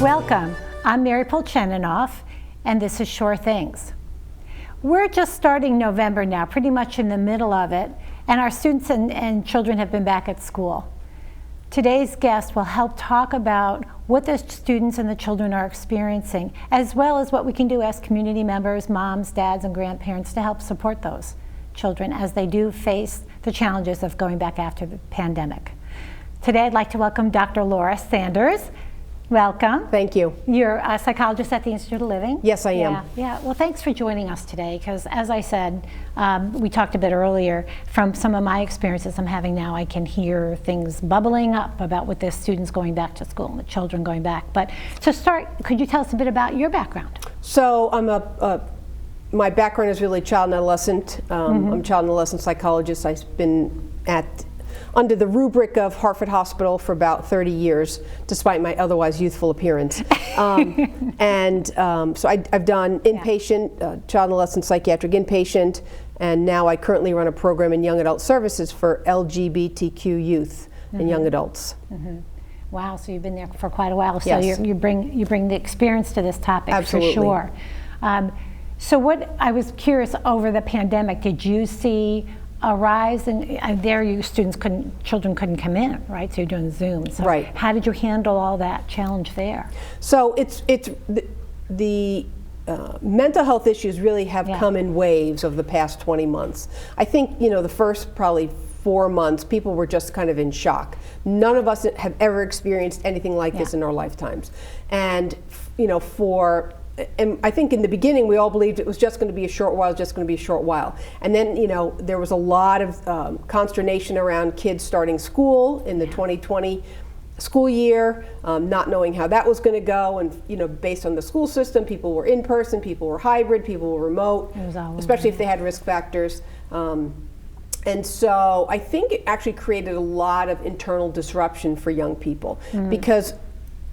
Welcome, I'm Mary Polcheninoff, and this is Sure Things. We're just starting November now, pretty much in the middle of it, and our students and children have been back at school. Today's guest will help talk about what the students and the children are experiencing, as well as what we can do as community members, moms, dads, and grandparents to help support those children as they do face the challenges of going back after the pandemic. Today I'd like to welcome Dr. Laura Saunders. Welcome. Thank you. You're a psychologist at the Institute of Living? Yes, I am. Yeah. Well, thanks for joining us today, because as I said, we talked a bit earlier, from some of my experiences I'm having now, I can hear things bubbling up about with the students going back to school and the children going back. But to start, could you tell us a bit about your background? So my background is really child and adolescent. I'm a child and adolescent psychologist. I've been under the rubric of Hartford Hospital for about 30 years, despite my otherwise youthful appearance. So I've done inpatient, child and adolescent psychiatric inpatient, and now I currently run a program in young adult services for LGBTQ youth and young adults. Wow, so you've been there for quite a while. So Yes. you bring the experience to this topic. Absolutely. For sure. So what I was curious, over the pandemic, did you see a rise in children couldn't come in, right? So you're doing Zoom. So right. How did you handle all that challenge there? So the mental health issues really have come in waves over the past 20 months. I think, the first probably 4 months, people were just kind of in shock. None of us have ever experienced anything like this in our lifetimes. And, and I think in the beginning we all believed it was just going to be a short while, And then, there was a lot of consternation around kids starting school in the 2020 school year, not knowing how that was going to go. And, based on the school system, people were in person, people were hybrid, people were remote, especially if they had risk factors. And so I think it actually created a lot of internal disruption for young people, because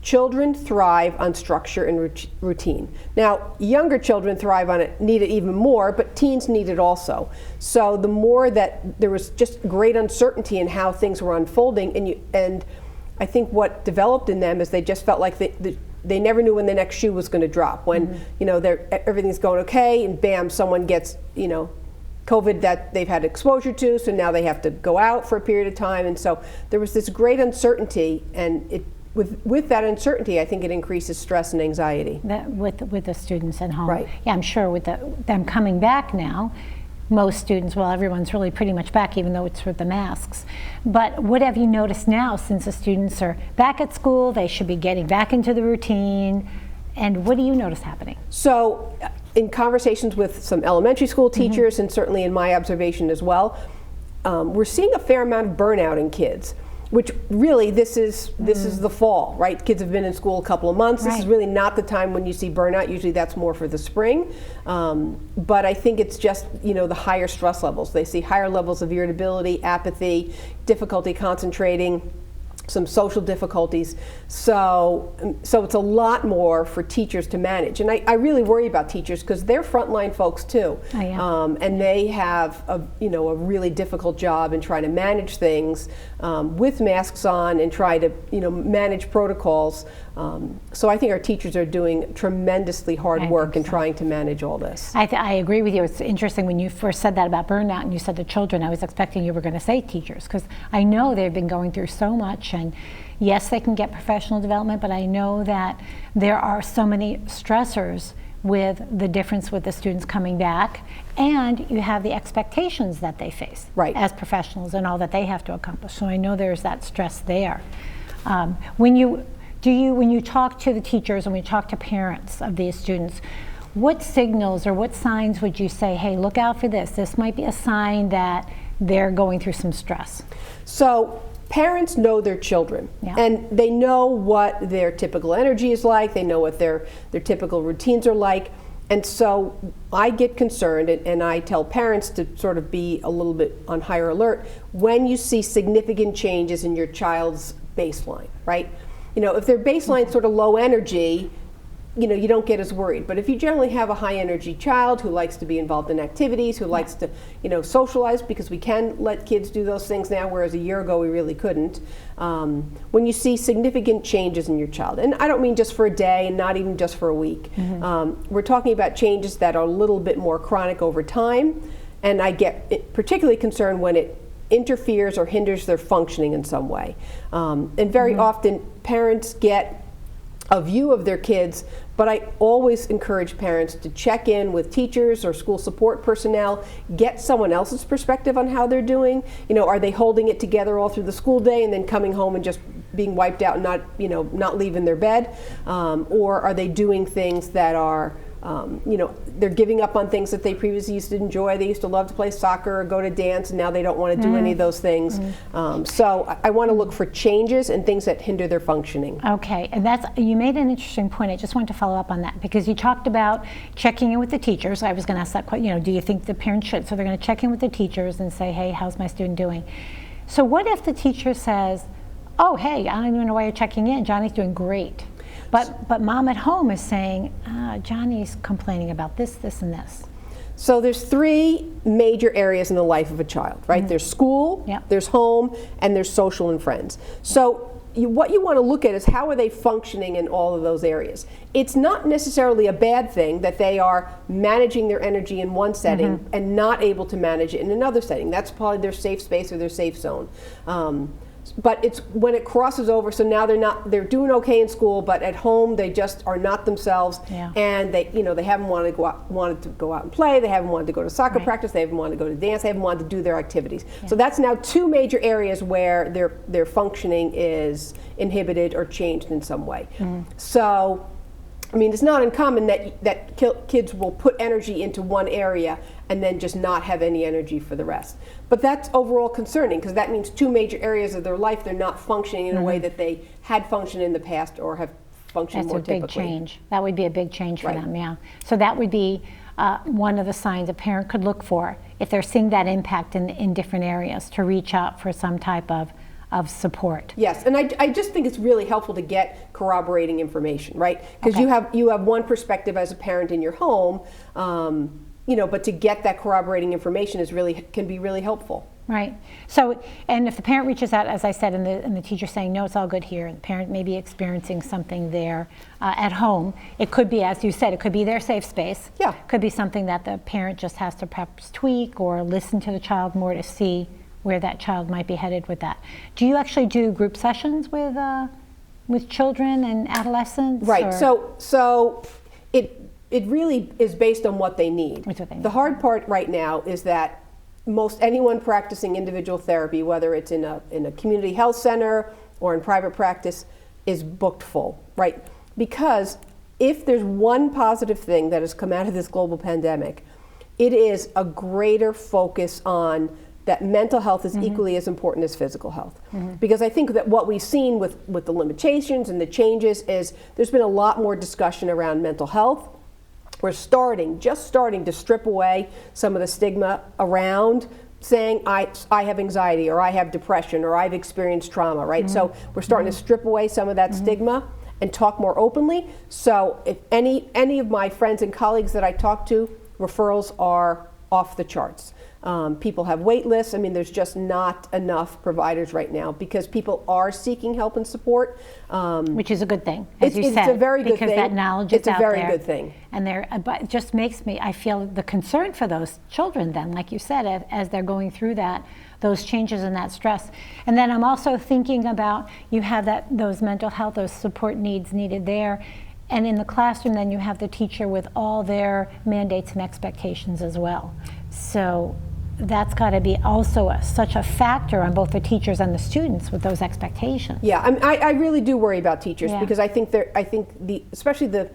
children thrive on structure and routine. Now, younger children thrive on it, need it even more, but teens need it also. So the more that there was just great uncertainty in how things were unfolding, and I think what developed in them is they just felt like they never knew when the next shoe was going to drop. When everything's going okay, and bam, someone gets COVID that they've had exposure to, so now they have to go out for a period of time, and so there was this great uncertainty, and with that uncertainty, I think it increases stress and anxiety. With the students at home. Right. Yeah, I'm sure with them coming back now, most students, well, everyone's really pretty much back, even though it's with the masks. But what have you noticed now, since the students are back at school, they should be getting back into the routine, and what do you notice happening? So in conversations with some elementary school teachers, and certainly in my observation as well, we're seeing a fair amount of burnout in kids. Which really, this is the fall, right? Kids have been in school a couple of months. This is really not the time when you see burnout. Usually that's more for the spring. But I think it's just, the higher stress levels. They see higher levels of irritability, apathy, difficulty concentrating, some social difficulties. So it's a lot more for teachers to manage. And I really worry about teachers, because they're frontline folks too. Oh, yeah. And they have a really difficult job in trying to manage things with masks on, and try to manage protocols. So I think our teachers are doing tremendously hard work in trying to manage all this. I agree with you. It's interesting when you first said that about burnout and you said the children, I was expecting you were going to say teachers, because I know they've been going through so much, and yes, they can get professional development, but I know that there are so many stressors with the difference with the students coming back, and you have the expectations that they face as professionals and all that they have to accomplish. So I know there's that stress there. When you talk to the teachers and when you talk to parents of these students, what signals or what signs would you say, hey, look out for this? This might be a sign that they're going through some stress. So parents know their children, and they know what their typical energy is like. They know what their typical routines are like. And so I get concerned, and I tell parents to sort of be a little bit on higher alert when you see significant changes in your child's baseline, right? If their baseline is sort of low energy, you don't get as worried. But if you generally have a high energy child who likes to be involved in activities, who likes to, socialize, because we can let kids do those things now, whereas a year ago we really couldn't. When you see significant changes in your child, and I don't mean just for a day and not even just for a week, we're talking about changes that are a little bit more chronic over time, and I get particularly concerned when it interferes or hinders their functioning in some way. And very often parents get a view of their kids, but I always encourage parents to check in with teachers or school support personnel, get someone else's perspective on how they're doing. Are they holding it together all through the school day and then coming home and just being wiped out and not leaving their bed? Or are they doing things that are they're giving up on things that they previously used to enjoy. They used to love to play soccer or go to dance, and now they don't want to do any of those things. So I want to look for changes and things that hinder their functioning. Okay, and you made an interesting point. I just wanted to follow up on that, because you talked about checking in with the teachers. I was going to ask that question, do you think the parents should? So they're going to check in with the teachers and say, hey, how's my student doing? So what if the teacher says, oh, hey, I don't even know why you're checking in. Johnny's doing great. But mom at home is saying, Johnny's complaining about this, this, and this. So there's three major areas in the life of a child, right? There's school, there's home, and there's social and friends. So what you want to look at is how are they functioning in all of those areas. It's not necessarily a bad thing that they are managing their energy in one setting and not able to manage it in another setting. That's probably their safe space or their safe zone. But it's when it crosses over, so now they're doing okay in school, but at home they just are not themselves, and they haven't wanted to go out and play, they haven't wanted to go to soccer practice, they haven't wanted to go to dance, they haven't wanted to do their activities. So that's now two major areas where their functioning is inhibited or changed in some way. So I mean, it's not uncommon that kids will put energy into one area and then just not have any energy for the rest. But that's overall concerning, because that means two major areas of their life they're not functioning in a way that they had functioned in the past or have functioned more typically. That's a big change. That would be a big change for them, yeah. So that would be one of the signs a parent could look for if they're seeing that impact in different areas, to reach out for some type of support. Yes, and I just think it's really helpful to get corroborating information, right? Because you have one perspective as a parent in your home, but to get that corroborating information can be really helpful. Right. So, and if the parent reaches out, as I said, and the teacher's saying, no, it's all good here, and the parent may be experiencing something there at home, it could be, as you said, it could be their safe space. Yeah. It could be something that the parent just has to perhaps tweak or listen to the child more to see where that child might be headed with that. Do you actually do group sessions with children and adolescents? Right. Or? So it really is based on what they need. The hard part right now is that most anyone practicing individual therapy, whether it's in a community health center or in private practice, is booked full, right? Because if there's one positive thing that has come out of this global pandemic, it is a greater focus on that mental health is equally as important as physical health. Because I think that what we've seen with the limitations and the changes is there's been a lot more discussion around mental health. We're just starting to strip away some of the stigma around saying I have anxiety, or I have depression, or I've experienced trauma, right? So we're starting to strip away some of that stigma and talk more openly. So if any of my friends and colleagues that I talk to, referrals are off the charts. People have wait lists. I mean, there's just not enough providers right now because people are seeking help and support. Which is a good thing, as you said. It's a very good thing. Because that knowledge is out there. It's a very good thing. And but it just makes me, I feel the concern for those children then, like you said, as they're going through those changes and that stress. And then I'm also thinking about, you have those mental health, those support needs needed there. And in the classroom, then you have the teacher with all their mandates and expectations as well. So that's got to be also such a factor on both the teachers and the students with those expectations. Yeah, I really do worry about teachers because I think especially the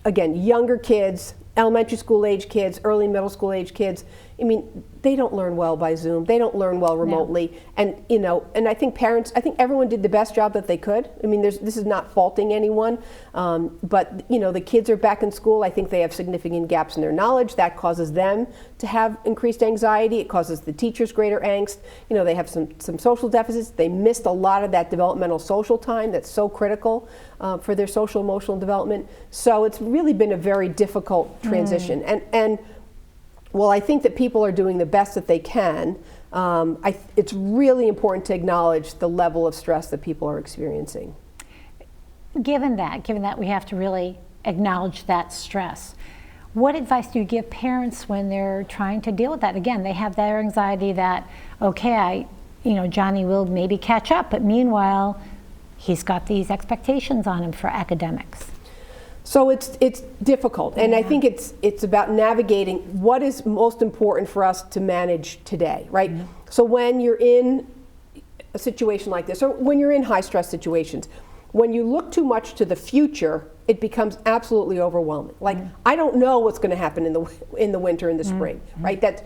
younger kids, elementary school age kids, early middle school age kids, I mean, they don't learn well by Zoom. They don't learn well remotely. And and I think everyone did the best job that they could. I mean, this is not faulting anyone, but the kids are back in school. I think they have significant gaps in their knowledge. That causes them to have increased anxiety. It causes the teachers greater angst. They have some social deficits. They missed a lot of that developmental social time that's so critical for their social emotional development. So it's really been a very difficult transition. And while I think that people are doing the best that they can, it's really important to acknowledge the level of stress that people are experiencing. Given that we have to really acknowledge that stress, what advice do you give parents when they're trying to deal with that? Again, they have their anxiety that, okay, Johnny will maybe catch up, but meanwhile, he's got these expectations on him for academics. So it's difficult, and I think it's about navigating what is most important for us to manage today, right? So when you're in a situation like this, or when you're in high stress situations, when you look too much to the future, it becomes absolutely overwhelming. Like, I don't know what's going to happen in the winter and the spring, right?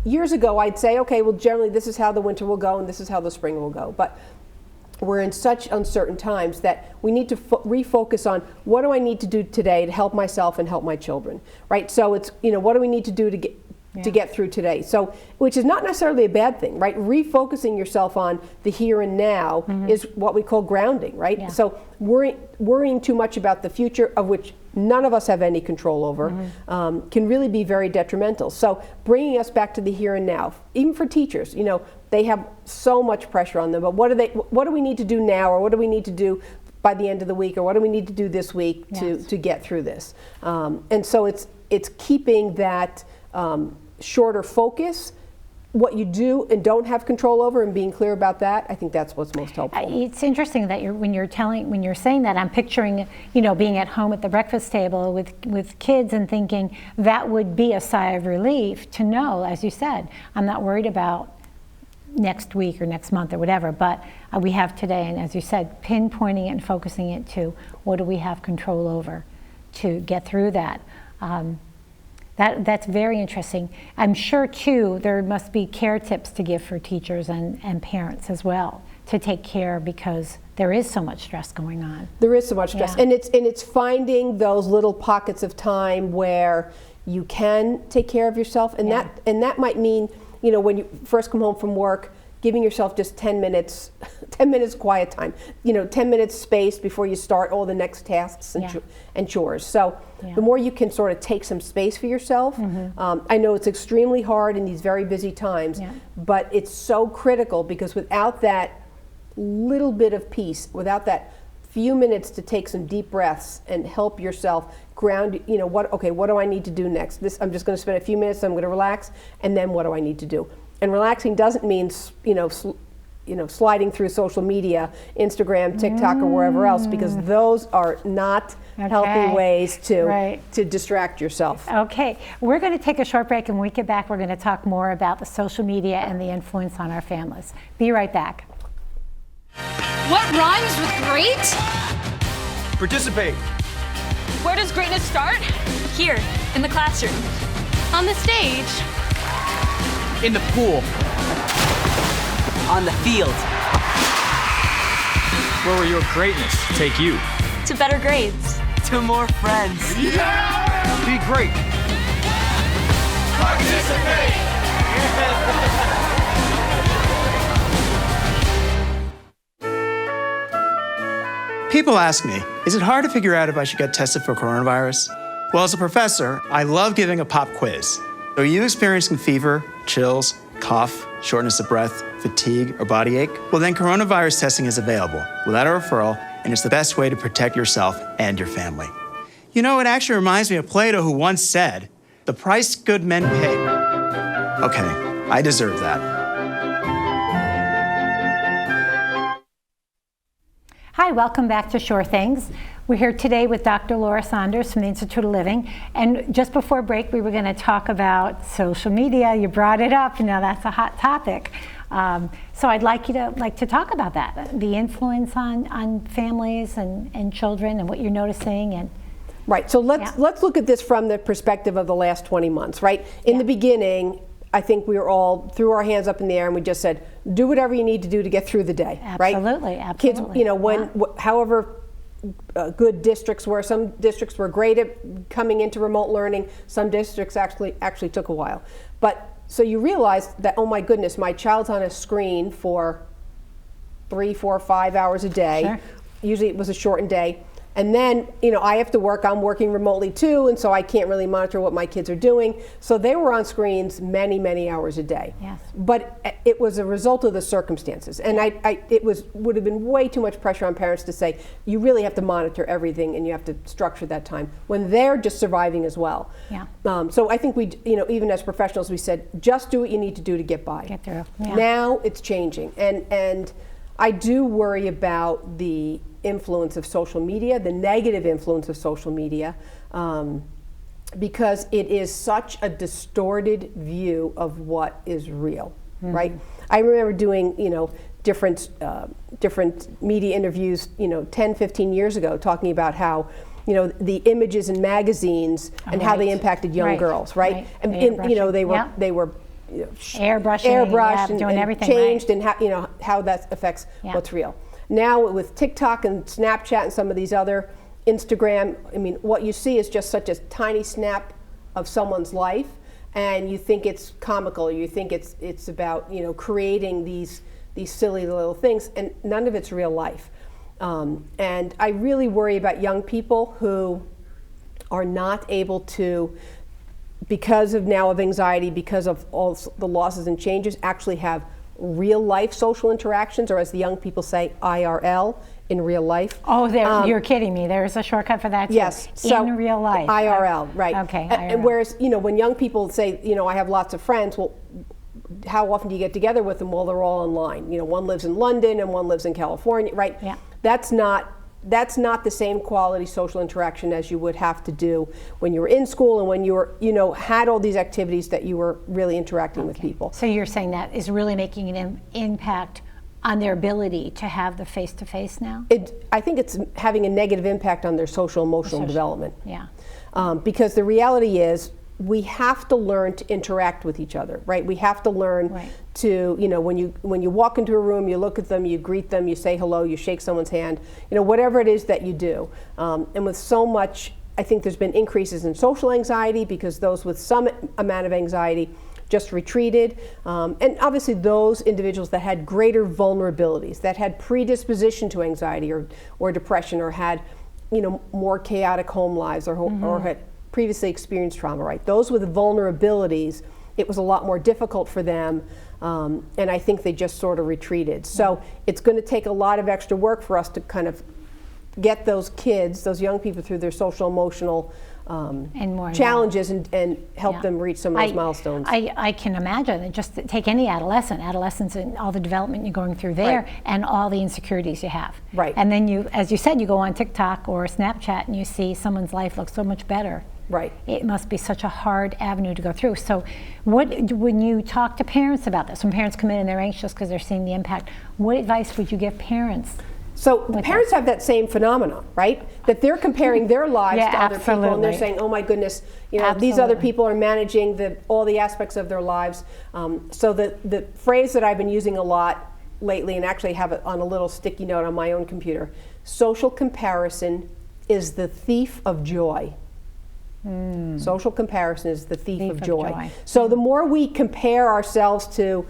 Years ago, I'd say, okay, well, generally this is how the winter will go and this is how the spring will go, but we're in such uncertain times that we need to refocus on what do I need to do today to help myself and help my children, right? So it's, what do we need to do to get through today? So, which is not necessarily a bad thing, right? Refocusing yourself on the here and now is what we call grounding, right? Yeah. So worrying too much about the future, of which none of us have any control over, can really be very detrimental. So bringing us back to the here and now, even for teachers, they have so much pressure on them, but what do we need to do now, or what do we need to do by the end of the week, or what do we need to do this week to get through this? And so it's keeping that shorter focus, what you do and don't have control over, and being clear about that. I think that's what's most helpful. It's interesting that when you're saying that, I'm picturing being at home at the breakfast table with kids and thinking that would be a sigh of relief to know, as you said, I'm not worried about next week or next month or whatever, but we have today, and as you said, pinpointing it and focusing it to what do we have control over to get through that. That's very interesting. I'm sure too there must be care tips to give for teachers and parents as well to take care, because there is so much stress going on. There is so much stress, and it's finding those little pockets of time where you can take care of yourself, and that might mean, when you first come home from work, giving yourself just 10 minutes quiet time, 10 minutes space before you start all the next tasks and chores. So the more you can sort of take some space for yourself, I know it's extremely hard in these very busy times, but it's so critical, because without that little bit of peace, without that few minutes to take some deep breaths and help yourself ground, what do I need to do next? I'm just going to spend a few minutes, I'm going to relax, and then what do I need to do? And relaxing doesn't mean, sliding through social media, Instagram, TikTok, or wherever else, because those are not healthy ways to distract yourself. Okay, we're going to take a short break, and when we get back, we're going to talk more about the social media and the influence on our families. Be right back. What rhymes with great? Participate. Where does greatness start? Here, in the classroom. On the stage. In the pool. On the field. Where will your greatness take you? To better grades. To more friends. Yeah! Be great. Participate! People ask me, is it hard to figure out if I should get tested for coronavirus? Well, as a professor, I love giving a pop quiz. Are you experiencing fever, chills, cough, shortness of breath, fatigue, or body ache? Well, then coronavirus testing is available without a referral, and it's the best way to protect yourself and your family. It actually reminds me of Plato, who once said, "The price good men pay." Okay, I deserve that. Hi, welcome back to Sure Things. We're here today with Dr. Laura Saunders from the Institute of Living. And just before break, we were going to talk about social media. You brought it up. Now that's a hot topic. So I'd like you to talk about that, the influence on families and children, and what you're noticing. And Right. So let's look at this from the perspective of the last 20 months, right? In the beginning, I think we were all threw our hands up in the air and we just said, do whatever you need to do to get through the day, right? Absolutely, Kids, absolutely. however good districts were, some districts were great at coming into remote learning. Some districts actually took a while. But so you realize that, oh my goodness, my child's on a screen for 3, 4, 5 hours a day. Sure. Usually it was a shortened day. And then, I have to work, I'm working remotely too, and so I can't really monitor what my kids are doing. So they were on screens many, many hours a day. Yes. But it was a result of the circumstances. And would have been way too much pressure on parents to say, you really have to monitor everything and you have to structure that time, when they're just surviving as well. Yeah. So I think we, even as professionals, we said, just do what you need to do to get by. Get through. Yeah. Now it's changing. And I do worry about the influence of social media, the negative influence of social media, because it is such a distorted view of what is real, right? I remember doing, different media interviews, 10, 15 years ago, talking about how, the images in magazines and how they impacted young girls, right? And they were airbrushing, and doing everything changed, right. and how that affects what's real. Now with TikTok and Snapchat and some of these other, Instagram, what you see is just such a tiny snap of someone's life, and you think it's comical, you think it's about creating these silly little things, and none of it's real life. And I really worry about young people who are not able to, because of anxiety, because of all the losses and changes, actually have real life social interactions, or as the young people say, IRL, in real life. Oh, you're kidding me. There's a shortcut for that too. Yes. In real life. IRL, right. Okay. And whereas, when young people say, I have lots of friends, well, how often do you get together with them? Well, they're all online. One lives in London and one lives in California, right? Yeah. That's not the same quality social interaction as you would have to do when you were in school and when you were, had all these activities that you were really interacting with people. So you're saying that is really making an impact on their ability to have the face-to-face now? I think it's having a negative impact on their social emotional development. Yeah. Because the reality is, we have to learn to interact with each other, right? We have to learn to, when you walk into a room, you look at them, you greet them, you say hello, you shake someone's hand, whatever it is that you do. And with so much, I think there's been increases in social anxiety because those with some amount of anxiety just retreated. And obviously those individuals that had greater vulnerabilities, that had predisposition to anxiety or depression, or had, more chaotic home lives, or had previously experienced trauma, right? Those with vulnerabilities, it was a lot more difficult for them, and I think they just sort of retreated. So it's going to take a lot of extra work for us to kind of get those kids, those young people, through their social emotional and more challenges and help them reach some of those milestones. I can imagine. Just take any adolescence and all the development you're going through there, and all the insecurities you have. Right. And then you, as you said, you go on TikTok or Snapchat and you see someone's life looks so much better. Right. It must be such a hard avenue to go through. So when you talk to parents about this, when parents come in and they're anxious because they're seeing the impact, what advice would you give parents? So the parents have that same phenomenon, right? That they're comparing their lives to other people, and they're saying, "Oh my goodness, these other people are managing all the aspects of their lives." So the phrase that I've been using a lot lately, and actually have it on a little sticky note on my own computer: social comparison is the thief of joy. Social comparison is the thief of joy. So the more we compare ourselves to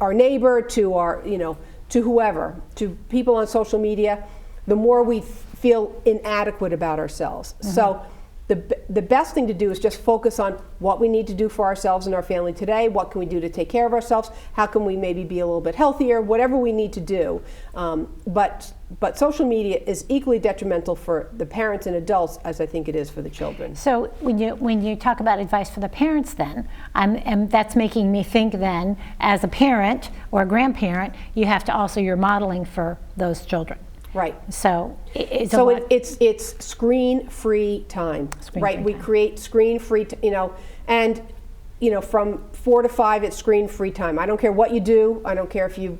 our neighbor, to our, to whoever, to people on social media, the more we feel inadequate about ourselves. So the best thing to do is just focus on what we need to do for ourselves and our family today. What can we do to take care of ourselves? How can we maybe be a little bit healthier? Whatever we need to do. But social media is equally detrimental for the parents and adults as I think it is for the children. So when you talk about advice for the parents, then and that's making me think then, as a parent or a grandparent, you have to also, you're modeling for those children. Right. So it's screen-free time, right? We create screen-free, and from 4 to 5, it's screen-free time. I don't care what you do. I don't care if you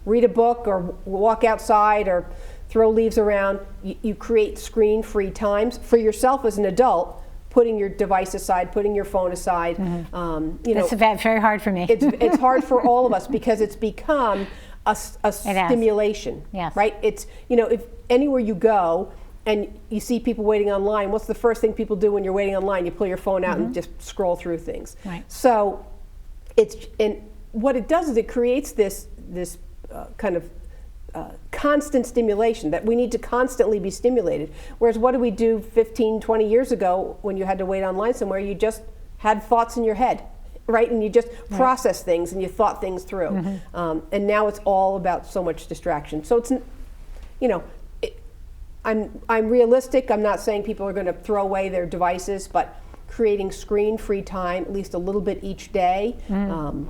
read a book or walk outside or throw leaves around. You create screen-free times for yourself as an adult, putting your device aside, putting your phone aside. It's very hard for me. It's hard for all of us because it's become a stimulation, Yes. right? It's, if anywhere you go and you see people waiting online, what's the first thing people do when you're waiting online? You pull your phone out and just scroll through things. Right. So and what it does is it creates this kind of constant stimulation that we need to constantly be stimulated. Whereas what did we do 15, 20 years ago when you had to wait online somewhere? You just had thoughts in your head, right? And you just process things and you thought things through. And now it's all about so much distraction. So it's, I'm realistic. I'm not saying people are going to throw away their devices, but creating screen-free time, at least a little bit each day. And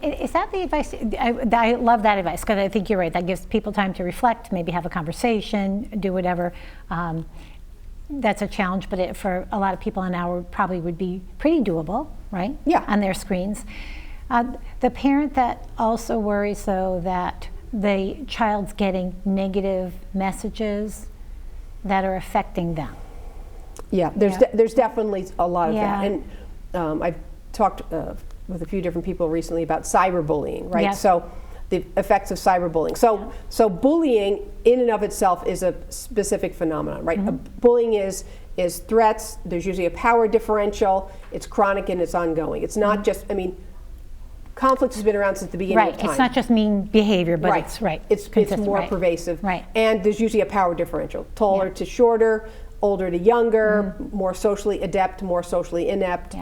is that the advice? I love that advice because I think you're right. That gives people time to reflect, maybe have a conversation, do whatever. That's a challenge, but for a lot of people an hour probably would be pretty doable, right? Yeah. On their screens. The parent that also worries, though, that the child's getting negative messages that are affecting them. Yeah, there's definitely a lot of Yeah. that. And I've talked with a few different people recently about cyberbullying, right? Yes. So the effects of cyberbullying. So bullying in and of itself is a specific phenomenon, right? Bullying is threats. There's usually a power differential. It's chronic and it's ongoing. It's not just, conflict has been around since the beginning of time. It's not just mean behavior, but it's consistent, more pervasive. Right. And there's usually a power differential. Taller to shorter, older to younger, more socially adept, more socially inept.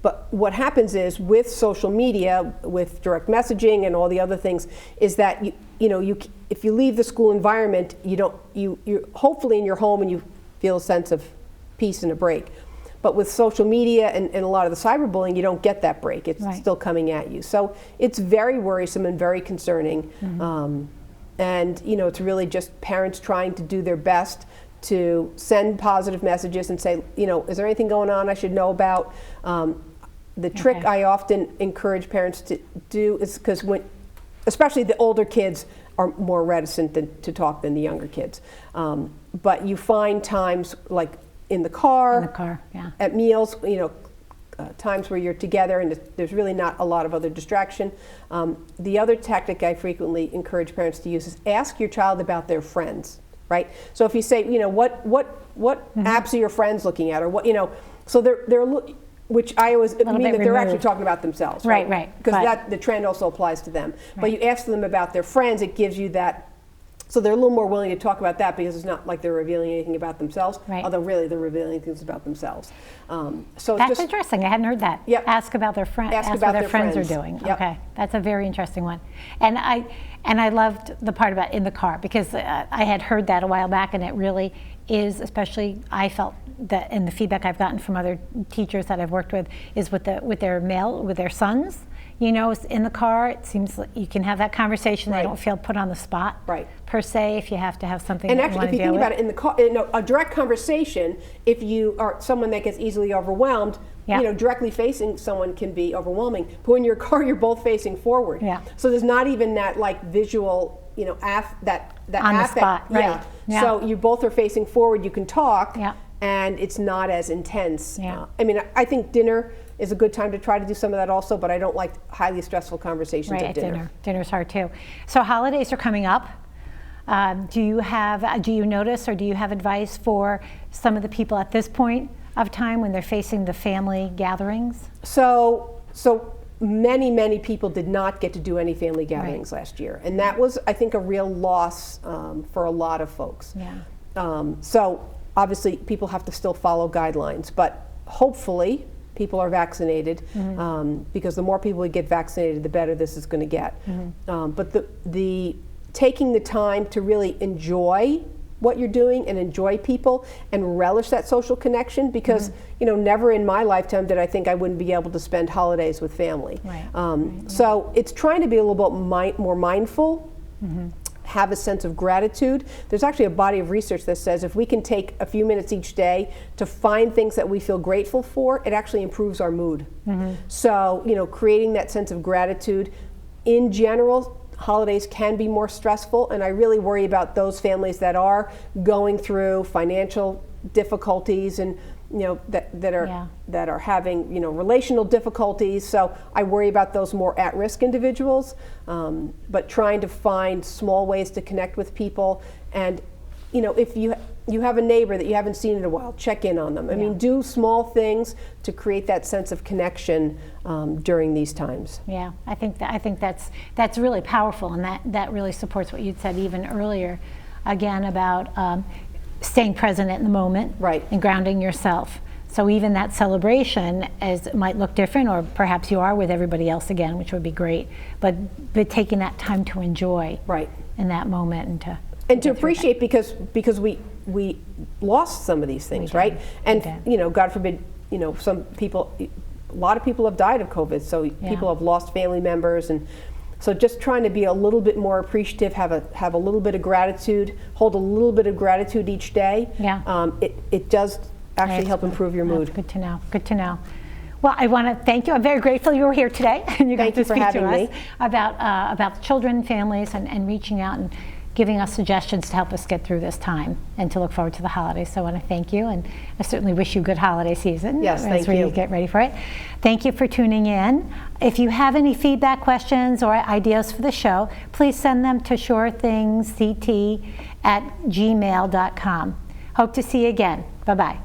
But what happens is with social media, with direct messaging and all the other things, is that if you leave the school environment, you're hopefully in your home and you feel a sense of peace and a break. But with social media and a lot of the cyberbullying, you don't get that break. It's still coming at you. So it's very worrisome and very concerning. And it's really just parents trying to do their best to send positive messages and say, is there anything going on I should know about? The trick I often encourage parents to do is because especially the older kids are more reticent to talk than the younger kids. But you find times like in the car, at meals, times where you're together and there's really not a lot of other distraction. The other tactic I frequently encourage parents to use is ask your child about their friends, right? So if you say, what apps are your friends looking at, or what, so they're which I always mean that they're actually talking about themselves, right? Right. Because the trend also applies to them. But you ask them about their friends, it gives you that. So they're a little more willing to talk about that because it's not like they're revealing anything about themselves, although really they're revealing things about themselves. So that's interesting. I hadn't heard that. Yep. Ask about their friends. Ask what about their their friends friends are doing. Yep. Okay, that's a very interesting one. And I loved the part about in the car because I had heard that a while back, and it really is. Especially, I felt that, and the feedback I've gotten from other teachers that I've worked with is with their sons. In the car, it seems like you can have that conversation. They don't feel put on the spot, per se, if you have to have something. And that actually, if you think about it, in the car, a direct conversation, if you are someone that gets easily overwhelmed, directly facing someone can be overwhelming. But when you're in your car, you're both facing forward. So there's not even that visual, that on the spot, right? So you both are facing forward. You can talk, and it's not as intense. I think dinner is a good time to try to do some of that also, but I don't like highly stressful conversations at dinner. Dinner's hard too. So holidays are coming up. Do you notice, or do you have advice for some of the people at this point of time when they're facing the family gatherings? So many people did not get to do any family gatherings last year, and that was, I think, a real loss for a lot of folks. So obviously people have to still follow guidelines, but hopefully people are vaccinated, because the more people we get vaccinated, the better this is going to get. But the taking the time to really enjoy what you're doing and enjoy people and relish that social connection, because never in my lifetime did I think I wouldn't be able to spend holidays with family. So it's trying to be a little bit more mindful, have a sense of gratitude. There's actually a body of research that says if we can take a few minutes each day to find things that we feel grateful for, it actually improves our mood. So creating that sense of gratitude in general. holidays can be more stressful, and I really worry about those families that are going through financial difficulties and that are having relational difficulties. So I worry about those more at-risk individuals, but trying to find small ways to connect with people. And if you have a neighbor that you haven't seen in a while, check in on them. I mean, do small things to create that sense of connection during these times. Yeah, I think that's really powerful, and that really supports what you'd said even earlier, again about staying present in the moment, right, and grounding yourself. So even that celebration might look different, or perhaps you are with everybody else again, which would be great. But taking that time to enjoy, right, in that moment, and to appreciate because we lost some of these things, right? And God forbid, some people, a lot of people have died of COVID, so people have lost family members, and so just trying to be a little bit more appreciative, have a little bit of gratitude, hold a little bit of gratitude each day. Yeah. It does actually help improve your mood. That's good to know. Good to know. Well, I want to thank you. I'm very grateful you were here today and you got to speak to us about children, families, and reaching out and giving us suggestions to help us get through this time and to look forward to the holidays. So I want to thank you, and I certainly wish you a good holiday season. Yes, thank you. As we get ready for it. Thank you for tuning in. If you have any feedback, questions, or ideas for the show, please send them to surethingsct@gmail.com. Hope to see you again. Bye-bye.